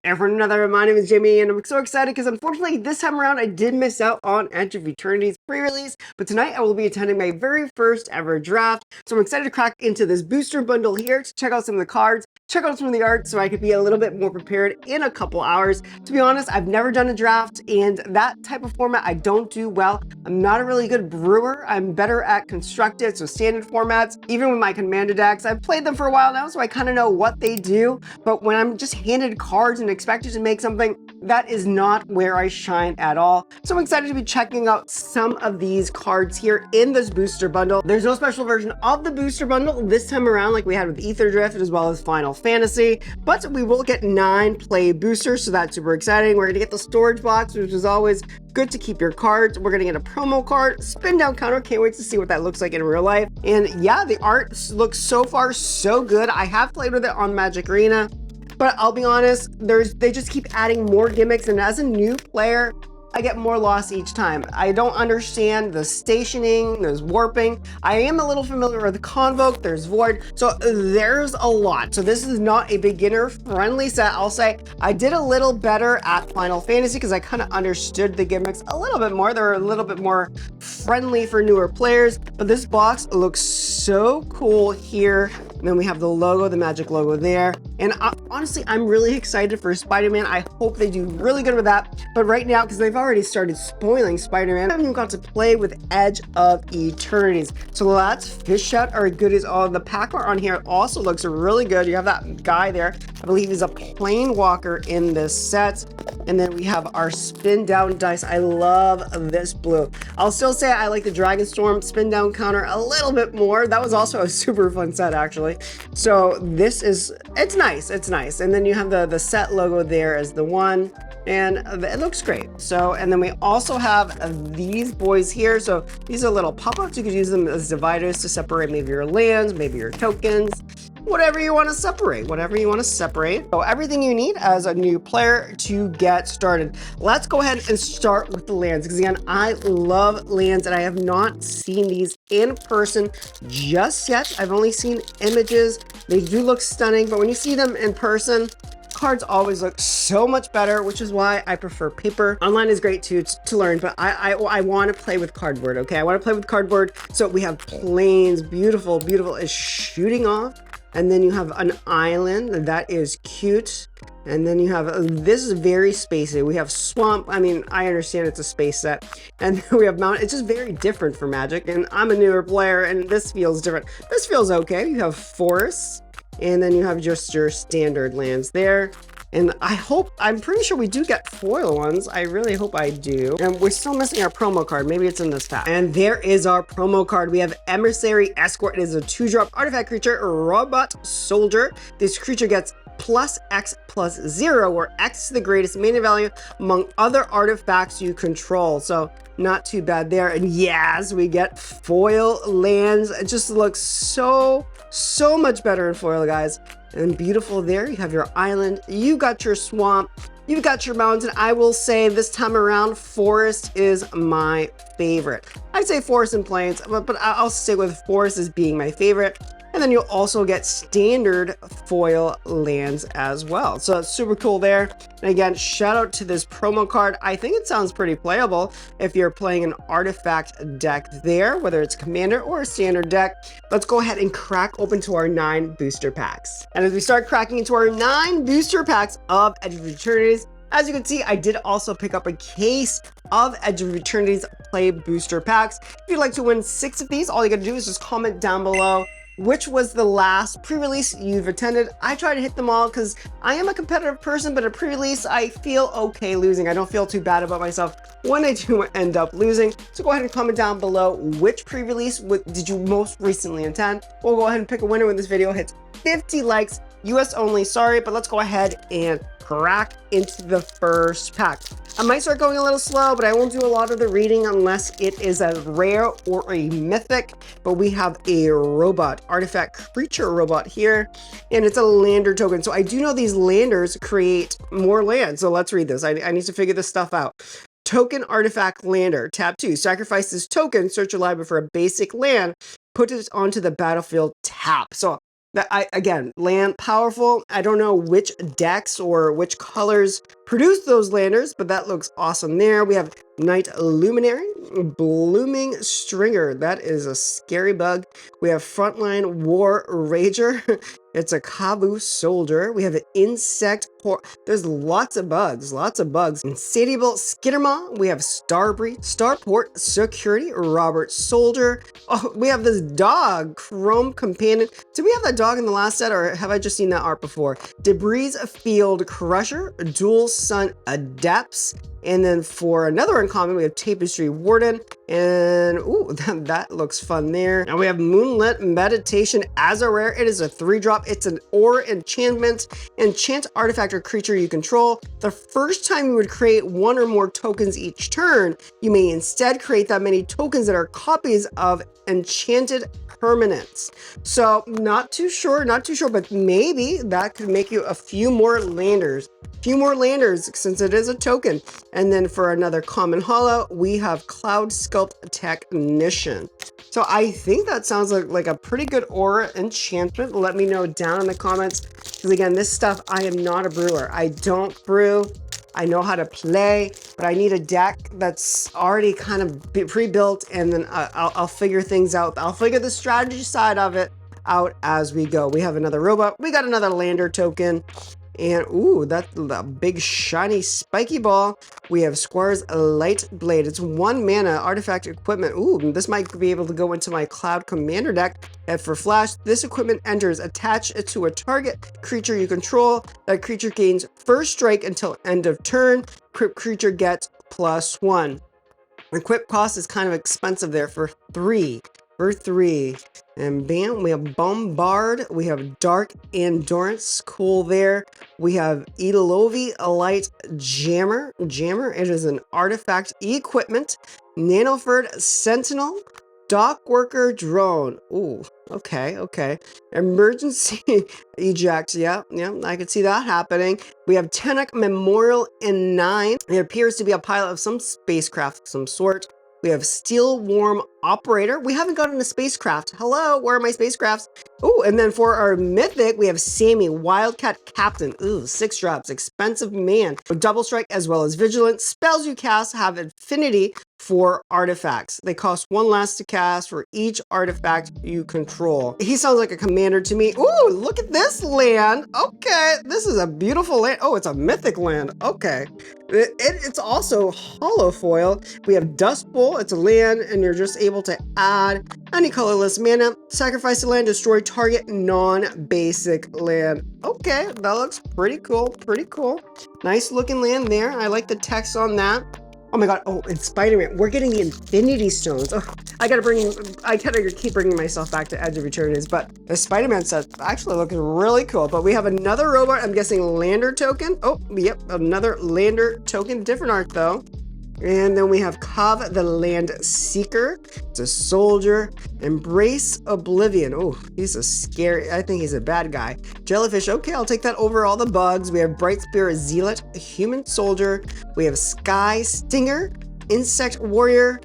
And for another, my name is Jamie, and I'm so excited because unfortunately this time around I did miss out on Edge of Eternities pre-release, but tonight I will be attending my very first ever draft, so I'm excited to crack into this booster bundle here to check out some of the cards, check out some of the art so I could be a little bit more prepared in a couple hours. To be honest, I've never done a draft, and that type of format I don't do well. I'm not a really good brewer. I'm better at constructed, so standard formats. Even with my commander decks, I've played them for a while now, so I kind of know what they do, but when I'm just handed cards and expected to make something, that is not where I shine at all. So I'm excited to be checking out some of these cards here in this booster bundle. There's no special version of the booster bundle this time around like we had with Ether Drift as well as Final Fantasy, but we will get 9 play boosters, so that's super exciting. We're gonna get the storage box, which is always good to keep your cards. We're gonna get a promo card, spin down counter. Can't wait to see what that looks like in real life. And yeah, the art looks so far so good. I have played with it on Magic Arena, but I'll be honest, they just keep adding more gimmicks, and as a new player, I get more lost each time. I don't understand the stationing, there's warping. I am a little familiar with the Convoke, there's Void, so there's a lot. So this is not a beginner-friendly set, I'll say. I did a little better at Final Fantasy because I kind of understood the gimmicks a little bit more. They're a little bit more friendly for newer players, but this box looks so cool here. And then we have the logo, the magic logo there. And honestly, I'm really excited for Spider-Man. I hope they do really good with that. But right now, because they've already started spoiling Spider-Man, I haven't even got to play with Edge of Eternities. So let's fish out our goodies. Oh, the pack art on here also looks really good. You have that guy there. I believe he's a plane walker in this set. And then we have our spin down dice. I love this blue. I'll still say I like the Dragonstorm spin down counter a little bit more. That was also a super fun set, actually. So this is, it's nice. It's nice. And then you have the set logo there as the one, and it looks great. So, and then we also have these boys here. So these are little pop-ups. You could use them as dividers to separate maybe your lands, maybe your tokens, whatever you want to separate, So everything you need as a new player to get started. Let's go ahead and start with the lands, because again, I love lands and I have not seen these in person just yet. I've only seen images. They do look stunning, but when you see them in person, cards always look so much better, which is why I prefer paper. Online is great too to learn, but I want to play with cardboard, okay? I want to play with cardboard. So we have planes, beautiful is shooting off. And then you have an island that is cute. And then you have, this is very spacey. We have swamp. I mean, I understand it's a space set. And then we have mountain. It's just very different for Magic. And I'm a newer player and this feels different. This feels okay. You have forests. And then you have just your standard lands there. And I'm pretty sure we do get foil ones. I really hope I do. And we're still missing our promo card. Maybe it's in this pack. And there is our promo card. We have Emissary Escort. It is a 2-drop artifact creature, Robot Soldier. This creature gets +X+0, where X is the greatest mana value among other artifacts you control. So not too bad there. And yes, we get foil lands. It just looks so much better in foil, guys. And beautiful there. You have your island, you got your swamp, you've got your mountain. I will say this time around, forest is my favorite. I'd say forest and plains, but I'll stick with forest as being my favorite. And then you'll also get standard foil lands as well. So it's super cool there. And again, shout out to this promo card. I think it sounds pretty playable if you're playing an artifact deck there, whether it's commander or a standard deck. Let's go ahead and crack open to our 9 booster packs. And as we start cracking into our 9 booster packs of Edge of Eternities, as you can see, I did also pick up a case of Edge of Eternities play booster packs. If you'd like to win 6 of these, all you gotta do is just comment down below which was the last pre-release you've attended. I try to hit them all because I am a competitive person, but at pre-release, I feel okay losing. I don't feel too bad about myself when I do end up losing. So go ahead and comment down below which pre-release did you most recently attend. We'll go ahead and pick a winner when this video hits 50 likes. US only, sorry, but let's go ahead and crack into the first pack. I might start going a little slow, but I won't do a lot of the reading unless it is a rare or a mythic. But we have a robot, artifact creature robot here, and it's a lander token. So I do know these landers create more land. So let's read this. I need to figure this stuff out. Token artifact lander, tap 2, sacrifice this token, search your library for a basic land, put it onto the battlefield, tap. So Again, land powerful. I don't know which decks or which colors produce those landers, but that looks awesome there. We have Night Luminary, Blooming Stringer. That is a scary bug. We have Frontline War Rager. It's a Kabu Soldier. We have an Insect. There's lots of bugs, lots of bugs. Insatiable Skittermaw. We have Starbreeze, Starport Security, Robert Soldier. Oh, we have this dog, Chrome Companion. Did we have that dog in the last set, or have I just seen that art before? Debris Field Crusher, Dual Sun Adepts. And then for another uncommon, we have Tapestry Warden, and ooh, that looks fun there. Now we have Moonlit Meditation as a rare. It is a 3-drop. It's an aura enchantment. Enchant artifact or creature you control. The first time you would create one or more tokens each turn, you may instead create that many tokens that are copies of enchanted permanents. So not too sure, but maybe that could make you a few more landers. Since it is a token. And then for another common holo, we have Cloud Sculpt Technician. So I think that sounds like a pretty good aura enchantment. Let me know down in the comments, because again, this stuff, I am not a brewer. I don't brew. I know how to play, but I need a deck that's already kind of pre-built, and then I'll figure things out. I'll figure the strategy side of it out as we go. We have another robot. We got another lander token. And ooh, that's the big shiny spiky ball. We have Squire's Light Blade. It's 1 mana artifact equipment. Ooh, this might be able to go into my Cloud Commander deck. And for flash, this equipment enters, attach it to a target creature you control. That creature gains first strike until end of turn. Equipped creature gets +1. Equip cost is kind of expensive there for 3. And bam, we have Bombard, we have Dark Endurance, cool there. We have Edelovi Light Jammer, it is an artifact equipment. Nanoford Sentinel, Dock Worker Drone, ooh, okay. Emergency Eject, yeah, I could see that happening. We have Tenek Memorial in 9. It appears to be a pilot of some spacecraft of some sort. We have Steel Worm Operator. We haven't gotten a spacecraft. Hello, where are my spacecrafts? Oh, and then for our mythic, we have Sammy, Wildcat Captain. Ooh, 6 drops, expensive man. With double strike as well as vigilance. Spells you cast have affinity for artifacts. They cost 1 less to cast for each artifact you control. He sounds like a commander to me. Ooh, look at this land. Okay, this is a beautiful land. Oh, it's a mythic land. Okay. It's also holofoil. We have Dust Bowl. It's a land, and you're just able to add any colorless mana, sacrifice the land, destroy target non-basic land. Okay, that looks pretty cool, Nice looking land there. I like the text on that. Oh my god, oh, and Spider-Man, we're getting the Infinity Stones. Oh, I gotta keep bringing myself back to Edge of Eternities, but the Spider-Man set actually looks really cool. But we have another robot, I'm guessing lander token. Oh, yep, another lander token, different art though. And then we have Kav the Land Seeker. It's a soldier. Embrace Oblivion. Oh, he's a scary, I think he's a bad guy. Jellyfish, okay, I'll take that over all the bugs. We have Bright Spirit Zealot, a human soldier. We have Sky Stinger, Insect Warrior.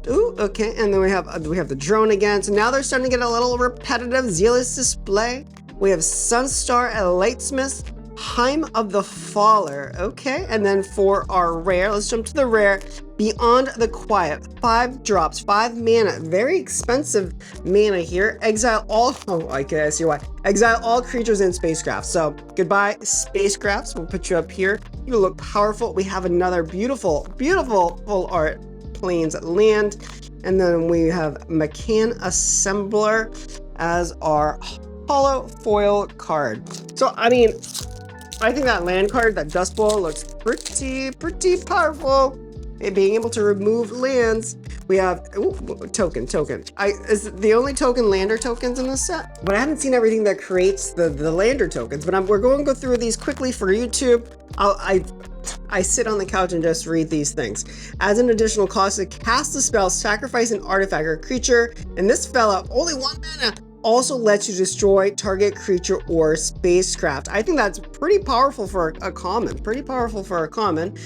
Ooh, okay, and then we have the drone again. So now they're starting to get a little repetitive. Zealous Display. We have Sunstar Lightsmith. Heim of the Faller, okay, and then for our rare, let's jump to the rare, Beyond the Quiet, 5 drops, 5 mana, very expensive mana here. Exile all, oh, I see why. Exile all creatures and spacecrafts. So goodbye spacecrafts, we'll put you up here. You look powerful. We have another beautiful full art plains land, and then we have McCann Assembler as our holo foil card. So I mean, I think that land card, that Dust Bowl, looks pretty powerful. And being able to remove lands. We have, ooh, token. Is the only token lander tokens in this set? But I haven't seen everything that creates the lander tokens. But we're going to go through these quickly for YouTube. I sit on the couch and just read these things. As an additional cost to cast the spell, sacrifice an artifact or creature. And this fella, only 1 mana. Also lets you destroy target creature or spacecraft. I think that's pretty powerful for a common.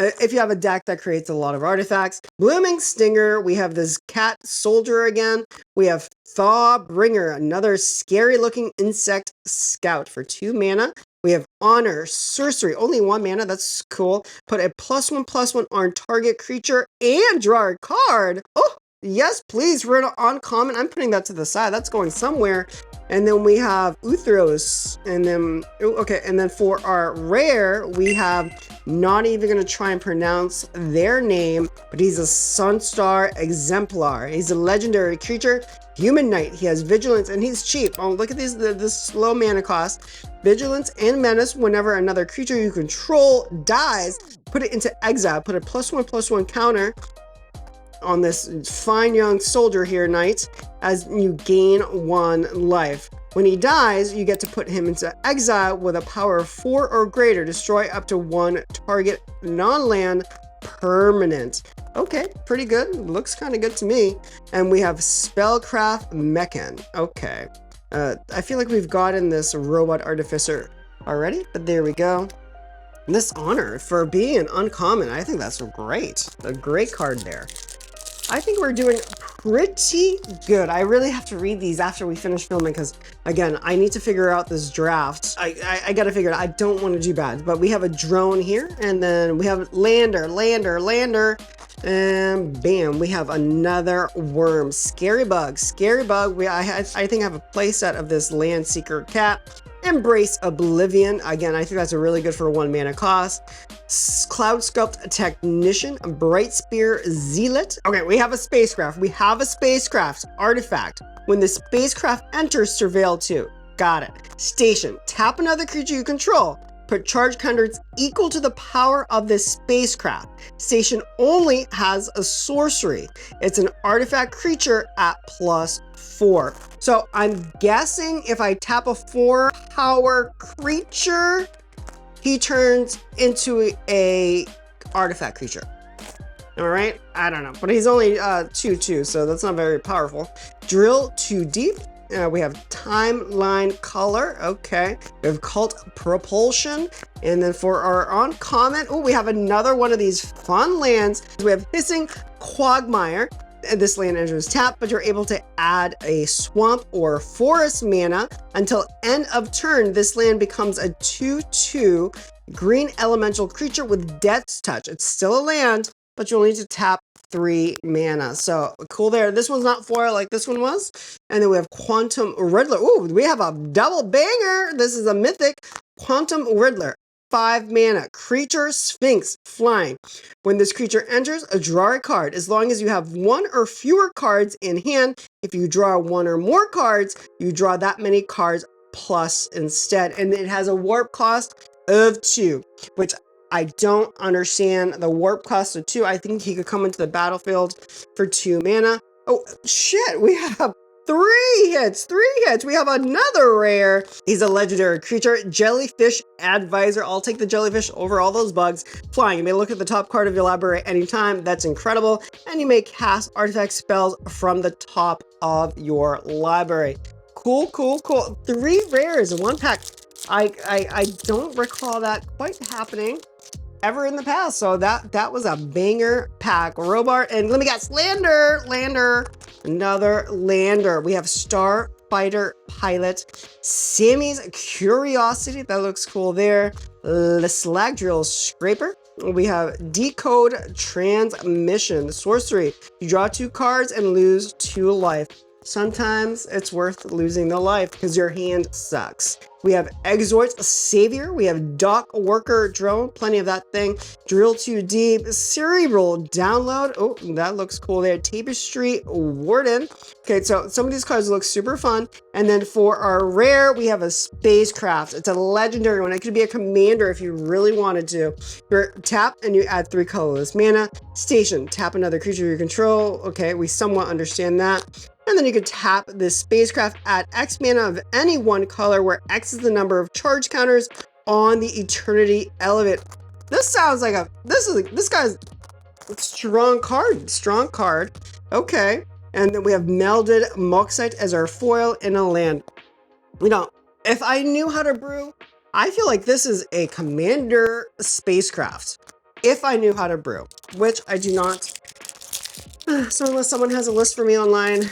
if you have a deck that creates a lot of artifacts. Blooming Stinger, we have this cat soldier again. We have Thaw Bringer, another scary looking insect scout for 2 mana. We have Honor Sorcery, only 1 mana, that's cool. Put a +1/+1 on target creature and draw a card. Oh, yes, please, for an uncommon. I'm putting that to the side, that's going somewhere. And then we have Uthros, and then, okay, and then for our rare, we have, not even gonna try and pronounce their name, but he's a Sunstar Exemplar. He's a legendary creature, human knight. He has vigilance and he's cheap. Oh, look at these, this low mana cost. Vigilance and menace. Whenever another creature you control dies, put it into exile. Put a +1/+1 counter on this fine young soldier here, knight, as you gain 1 life. When he dies, you get to put him into exile with a power of 4 or greater. Destroy up to 1 target non-land permanent. Okay, pretty good. Looks kind of good to me. And we have Spellcraft Mechan. Okay. I feel like we've gotten this Robot Artificer already, but there we go. This honor for being an uncommon, I think that's great. A great card there. I think we're doing pretty good. I really have to read these after we finish filming because, again, I need to figure out this draft. I got to figure it out. I don't want to do bad, but we have a drone here, and then we have lander, and bam, we have another worm. Scary Bug. I think I have a playset of this Land Seeker cat. Embrace Oblivion. Again, I think that's a really good for a 1 mana cost. Cloud Sculpt Technician, Bright Spear Zealot. Okay, we have a spacecraft. Artifact. When the spacecraft enters, surveil 2. Got it. Station. Tap another creature you control. Put charge counters equal to the power of this spacecraft. Station only has a sorcery. It's an artifact creature at +4. So I'm guessing if I tap a 4 power creature, he turns into a artifact creature. All right, I don't know, but he's only 2/2, so that's not very powerful. Drill 2 deep. We have Timeline Color. Okay, we have Cult Propulsion, and then for our uncommon, oh, we have another one of these fun lands. We have Hissing Quagmire. This land enters tap, but you're able to add a swamp or forest mana until end of turn. This land becomes a 2/2 green elemental creature with Death's Touch. It's still a land, but you'll need to tap 3 mana. So cool there. This one's not foil like this one was. And then we have Quantum Riddler. Ooh, we have a double banger. This is a mythic Quantum Riddler. 5 mana. Creature Sphinx. Flying. When this creature enters, draw a card. As long as you have 1 or fewer cards in hand, if you draw 1 or more cards, you draw that many cards plus instead. And it has a warp cost of 2, which I don't understand the warp cost of 2. I think he could come into the battlefield for 2 mana. Oh, shit. We have 3 hits. We have another rare. He's a legendary creature. Jellyfish Advisor. I'll take the jellyfish over all those bugs. Flying. You may look at the top card of your library anytime. That's incredible. And you may cast artifact spells from the top of your library. Cool. 3 rares in 1 pack. I don't recall that quite happening ever in the past. So that was a banger pack. Robot, and let me guess, Lander, another Lander. We have Starfighter Pilot, Sammy's Curiosity, that looks cool there. The Slag Drill Scraper. We have Decode Transmission, Sorcery. You draw 2 cards and lose 2 life. Sometimes it's worth losing the life because your hand sucks. We have Exort Savior. We have Dock Worker Drone. Plenty of that thing. Drill 2 deep. Cerebral Download. Oh, that looks cool there. Tapestry Warden. Okay, so some of these cards look super fun. And then for our rare, we have a Spacecraft. It's a legendary one. It could be a commander if you really wanted to. You tap and you add 3 colorless mana. Station. Tap another creature you control. Okay, we somewhat understand that. And then you could tap this spacecraft at X mana of any 1 color, where X is the number of charge counters on the Eternity Elevate. This sounds like this guy's strong card. Okay. And then we have Melded Moxite as our foil in a land. You know, if I knew how to brew, I feel like this is a commander spacecraft. if I knew how to brew, which I do not. So unless someone has a list for me online,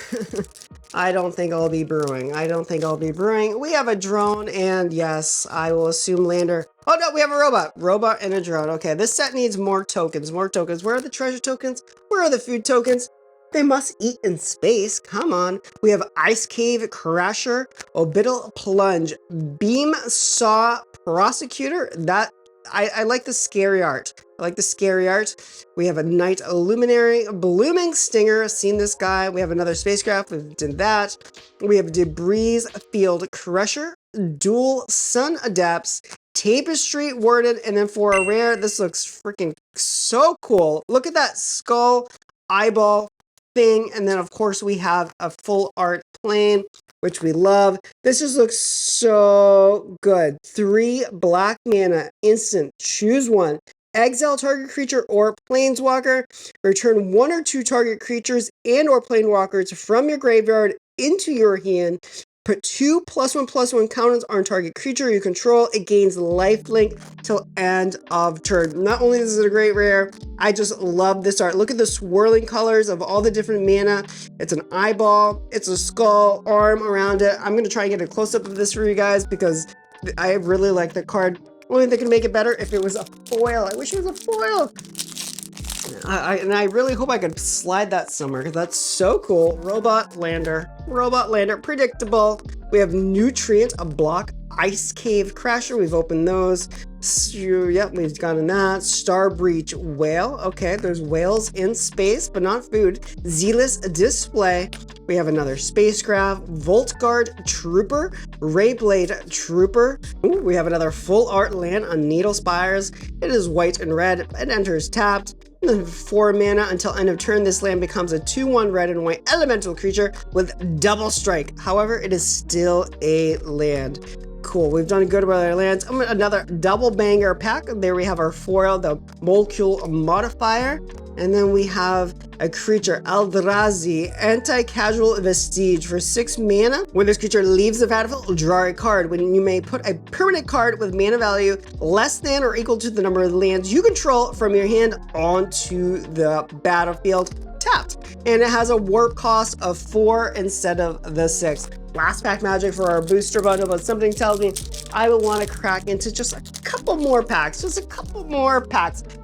I don't think I'll be brewing. I don't think I'll be brewing. We have a drone, and yes, I will assume lander. Oh no, we have a robot. Robot and a drone. Okay, this set needs more tokens, more tokens. Where are the treasure tokens? Where are the food tokens? They must eat in space. Come on. We have Ice Cave Crasher, Orbital Plunge, Beam Saw Prosecutor. That I like the scary art. I like the scary art. We have a Night Luminary, Blooming Stinger. Seen this guy. We have another spacecraft. We did that. We have Debris Field Crusher, Dual Sun Adepts, Tapestry Worded, and then for a rare, this looks freaking so cool. Look at that skull eyeball thing, and then of course we have a full art plane, which we love. This just looks so good. 3 black mana, instant, choose one. Exile target creature or planeswalker. Return 1 or 2 target creatures and or planeswalkers from your graveyard into your hand. Put 2 +1/+1 counters on target creature you control. It gains lifelink till end of turn. Not only is it a great rare, I just love this art. Look at the swirling colors of all the different mana. It's an eyeball, it's a skull, arm around it. I'm gonna try and get a close-up of this for you guys because I really like the card. Only thing that can make it better if it was a foil. I wish it was a foil. And I really hope I could slide that somewhere because that's so cool. Robot Lander, predictable. We have Nutrient, a block, Ice Cave Crasher. We've opened those. Yep, we've gotten that. Star Breach Whale. Okay, there's whales in space, but not food. Zealous Display. We have another spacecraft. Volt Guard Trooper, Rayblade Trooper. Ooh, we have another full art land on Needle Spires. It is white and red. It enters tapped. 4 mana until end of turn. This land becomes a 2/1 red and white elemental creature with double strike. However, it is still a land. Cool, we've done good with our lands. Another double banger pack. There we have our foil, the Molecule Modifier. And then we have a creature, Eldrazi, Anti-Casual Vestige for 6 mana. When this creature leaves the battlefield, draw a card. When you may put a permanent card with mana value less than or equal to the number of lands you control from your hand onto the battlefield tapped. And it has a warp cost of 4 instead of the 6. Last pack magic for our booster bundle, but something tells me I will want to crack into just a couple more packs,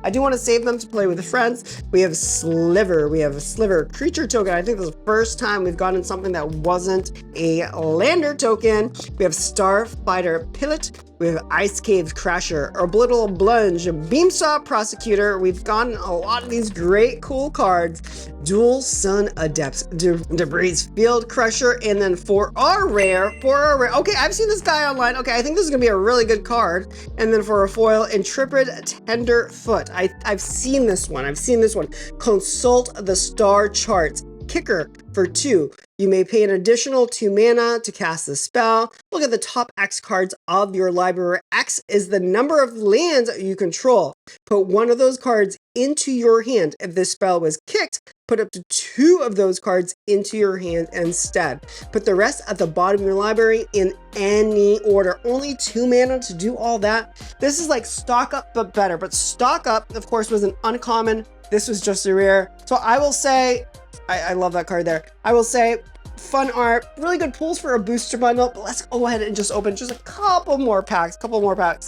I do want to save them to play with friends. We have Sliver, creature token. I think this is the first time we've gotten something that wasn't a lander token. We have Starfighter Pilot, we have Ice Cave Crasher, Orbital Plunge, Beamsaw Prosecutor. We've gotten a lot of these great cool cards. Dual Sun Adepts, Debris Field Crusher, and then for our rare, okay, I've seen this guy online. Okay, I think this is gonna be a really good card. And then for a foil, Intrepid Tenderfoot. I've seen this one. Consult the star charts. Kicker for 2. You may pay an additional 2 mana to cast the spell. Look at the top X cards of your library. X is the number of lands you control. Put 1 of those cards into your hand. If this spell was kicked, put up to 2 of those cards into your hand instead. Put the rest at the bottom of your library in any order. Only 2 mana to do all that. This is like stock up, but better. But stock up, of course, was an uncommon. This was just a rare. So I will say, I love that card there. I will say, fun art, really good pulls for a booster bundle, but let's go ahead and just open just a couple more packs.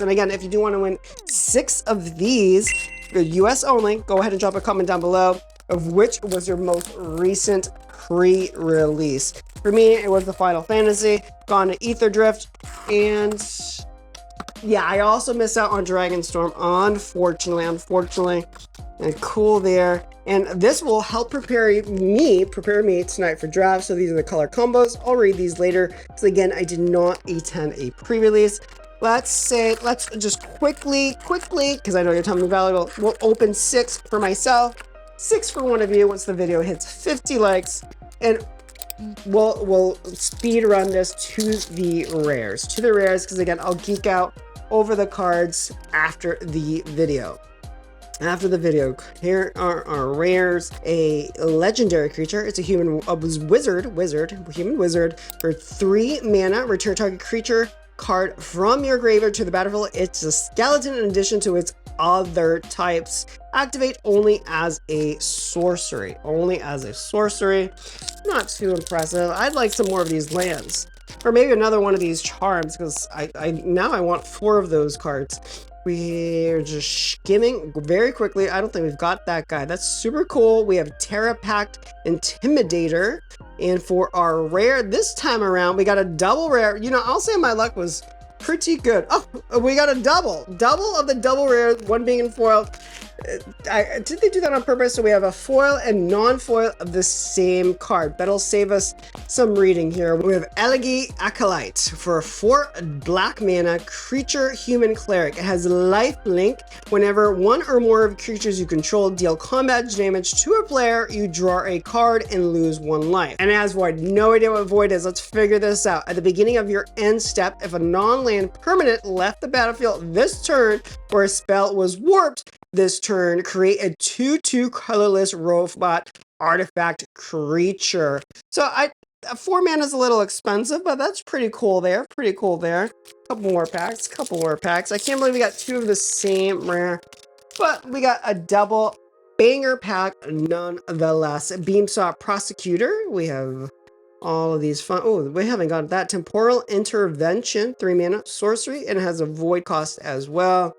And again, if you do want to win 6 of these, US only, go ahead and drop a comment down below of which was your most recent pre-release. For me, it was the Final Fantasy, gone to Ether Drift, and yeah, I also missed out on Dragonstorm, unfortunately. And cool there. And this will help prepare me tonight for draft. So these are the color combos. I'll read these later. So again, I did not attend a pre-release. Let's just quickly, because I know your time is valuable, we'll open 6 for myself, 6 for one of you once the video hits 50 likes. And we'll speed run this to the rares, because again, I'll geek out over the cards after the video. Here are our rares. A legendary creature. It's a human wizard for 3 mana. Return target creature card from your graveyard to the battlefield. It's a skeleton in addition to its other types. Activate only as a sorcery. Only as a sorcery. Not too impressive. I'd like some more of these lands. Or maybe another one of these charms, because now I want 4 of those cards. We're just skimming very quickly. I don't think we've got that guy. That's super cool. We have Terra Pact Intimidator. And for our rare this time around, we got a double rare. You know, I'll say my luck was pretty good. Oh, we got a double of the double rare, one being in foil. Did they do that on purpose? So we have a foil and non-foil of the same card. That'll save us some reading here. We have Elegy Acolyte for 4 black mana creature human cleric. It has life link. Whenever 1 or more of creatures you control deal combat damage to a player, you draw a card and lose 1 life. And it has void. No idea what void is. Let's figure this out. At the beginning of your end step, if a non-land permanent left the battlefield this turn or a spell was warped this turn, create a 2/2 colorless robot artifact creature. So 4 mana is a little expensive, but that's pretty cool there. Pretty cool there. Couple more packs. I can't believe we got 2 of the same rare, but we got a double banger pack nonetheless. Beamsaw Prosecutor. We have all of these fun. Oh, we haven't got that. Temporal Intervention, 3 mana sorcery, and it has a void cost as well.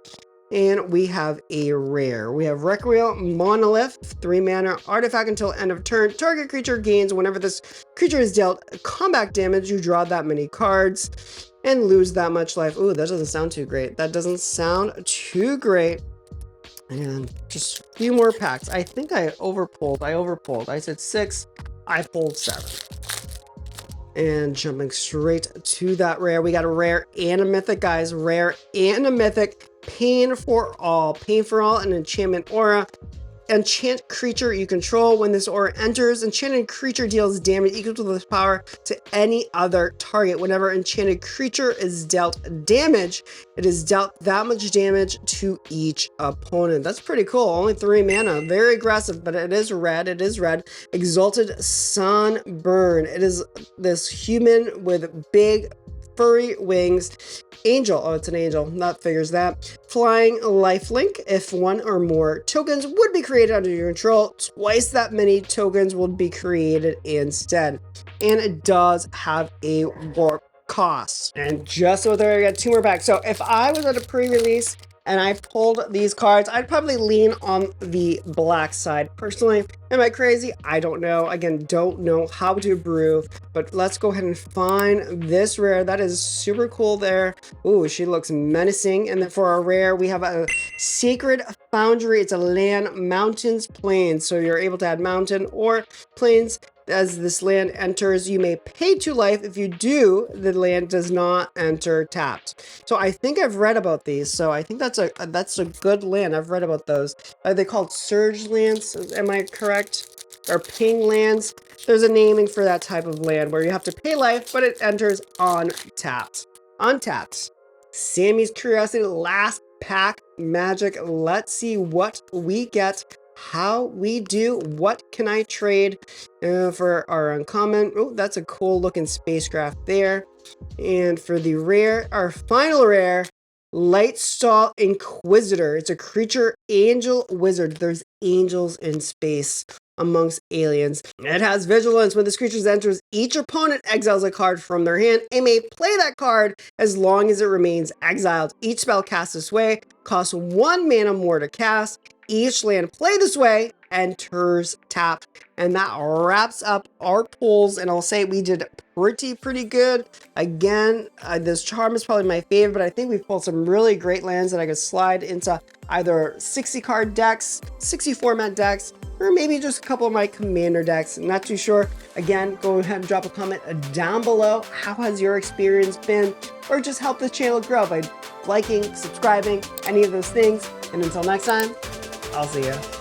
And we have a rare. We have Requiem Monolith, 3 mana artifact until end of turn. Target creature gains whenever this creature is dealt combat damage. You draw that many cards and lose that much life. Ooh, that doesn't sound too great. That doesn't sound too great. And just a few more packs. I think I overpulled. I said 6. I pulled 7. And jumping straight to that rare, we got a rare and a mythic, guys. Rare and a mythic. Pain for all, an enchantment aura. Enchant creature you control. When this aura enters, enchanted creature deals damage equal to this power to any other target. Whenever enchanted creature is dealt damage, it is dealt that much damage to each opponent. That's pretty cool. Only 3 mana. Very aggressive, but it is red. Exalted Sunburn. It is this human with big furry wings. Angel. Oh, it's an angel. That figures that. Flying lifelink. If 1 or more tokens would be created under your control, twice that many tokens will be created instead. And it does have a warp cost. And just so there, I got 2 more packs. So if I was at a pre-release and I pulled these cards, I'd probably lean on the black side. Personally, am I crazy? I don't know. Again, don't know how to brew, but let's go ahead and find this rare. That is super cool there. Ooh, she looks menacing. And then for our rare, we have a Sacred Foundry. It's a land, mountains, plains. So you're able to add mountain or plains. As this land enters, you may pay 2 life. If you do, the land does not enter tapped. So I think I've read about these. So I think that's a good land. I've read about those. Are they called surge lands? Am I correct? Or ping lands? There's a naming for that type of land where you have to pay life, but it enters untapped. Untapped. Sammy's Curiosity, last pack magic. Let's see what we get. How we do. What can I trade for our uncommon? Oh, that's a cool looking spacecraft there. And for the rare, our final rare, Lightstall Inquisitor. It's a creature angel wizard. There's angels in space amongst aliens. It has vigilance. When this creature enters, each opponent exiles a card from their hand and may play that card as long as it remains exiled. Each spell cast this way costs 1 mana more to cast. Each land played this way enters tapped. And that wraps up our pulls. And I'll say we did pretty good. Again, this charm is probably my favorite, but I think we've pulled some really great lands that I could slide into either 60 card decks, 60 format decks, or maybe just a couple of my commander decks. Not too sure. Again, go ahead and drop a comment down below. How has your experience been? Or just help the channel grow by liking, subscribing, any of those things. And until next time, I'll see you.